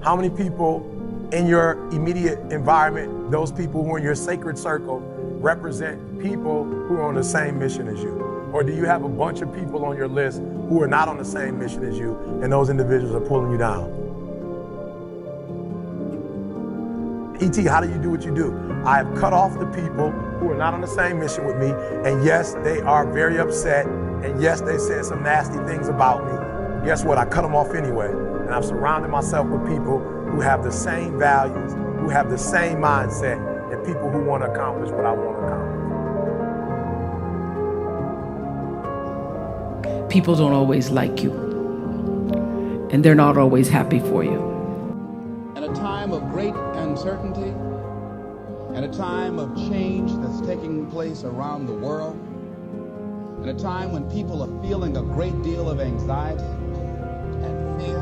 How many people in your immediate environment, those people who are in your sacred circle, represent people who are on the same mission as you? Or do you have a bunch of people on your list who are not on the same mission as you, and those individuals are pulling you down? E.T., how do you do what you do? I have cut off the people who are not on the same mission with me, and yes, they are very upset, and yes, they said some nasty things about me. Guess what? I cut them off anyway, and I've surrounded myself with people who have the same values, who have the same mindset, and people who want to accomplish what I want to accomplish. People don't always like you, and they're not always happy for you. At a time of great uncertainty, at a time of change that's taking place around the world, at a time when people are feeling a great deal of anxiety and fear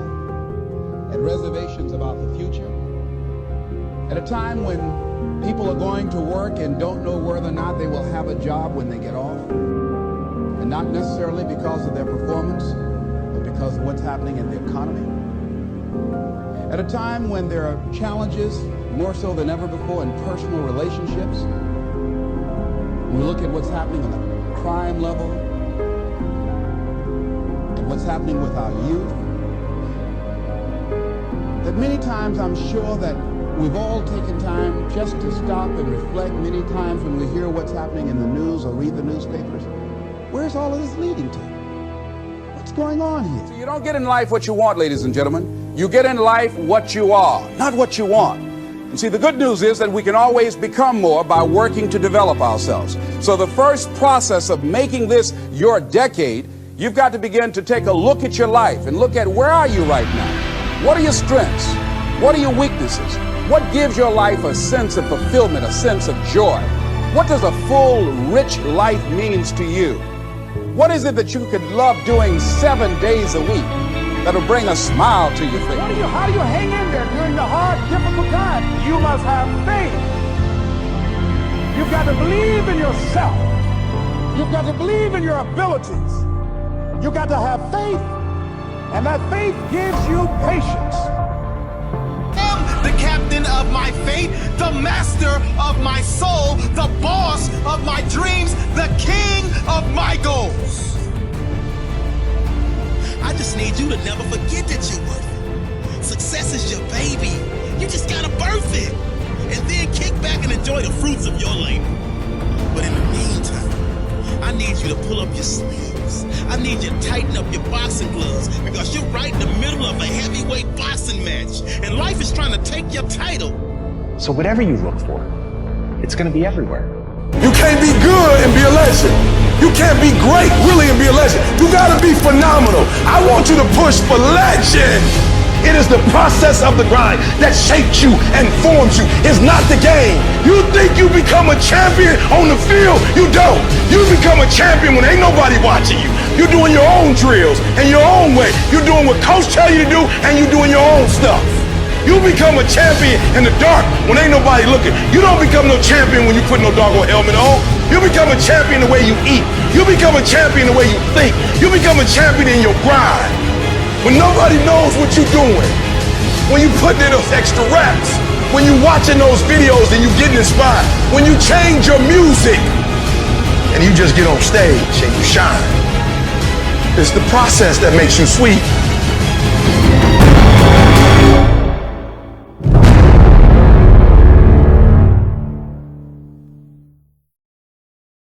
and reservations about the future, at a time when people are going to work and don't know whether or not they will have a job when they get off, and not necessarily because of their performance, but because of what's happening in the economy. At a time when there are challenges, more so than ever before, in personal relationships. When we look at what's happening on the crime level and what's happening with our youth, that many times I'm sure that we've all taken time just to stop and reflect many times when we hear what's happening in the news or read the newspapers. Where's all of this leading to? What's going on here? So you don't get in life what you want, ladies and gentlemen. You get in life what you are, not what you want. And see, the good news is that we can always become more by working to develop ourselves. So the first process of making this your decade, you've got to begin to take a look at your life and look at where are you right now? What are your strengths? What are your weaknesses? What gives your life a sense of fulfillment, a sense of joy? What does a full, rich life means to you? What is it that you could love doing 7 days a week that'll bring a smile to your face? How do you hang in there during the hard, difficult times? You must have faith. You've got to believe in yourself. You've got to believe in your abilities. You've got to have faith, and that faith gives you patience. The captain of my fate, the master of my soul, the boss of my dreams, the king of my goals. I just need you to never forget that you're worth it. Success is your baby. You just gotta birth it. And then kick back and enjoy the fruits of your labor. But in the meantime, I need you to pull up your sleeves. I need you to tighten up your boxing gloves because you're right in the middle of a heavyweight boxing match. And life is trying to take your title. So whatever you look for, it's gonna be everywhere. You can't be good and be a legend. You can't be great, really, and be a legend. You gotta be phenomenal. I want you to push for legend. It is the process of the grind that shapes you and forms you. It's not the game. You think you become a champion on the field? You don't. You become a champion when ain't nobody watching you. You're doing your own drills in your own way. You're doing what coach tell you to do, and you're doing your own stuff. You become a champion in the dark when ain't nobody looking. You don't become no champion when you put no doggone helmet on. You become a champion the way you eat. You become a champion the way you think. You become a champion in your grind. When nobody knows what you're doing, when you put in those extra reps, when you watching those videos and you getting inspired, when you change your music and you just get on stage and you shine. It's the process that makes you sweet.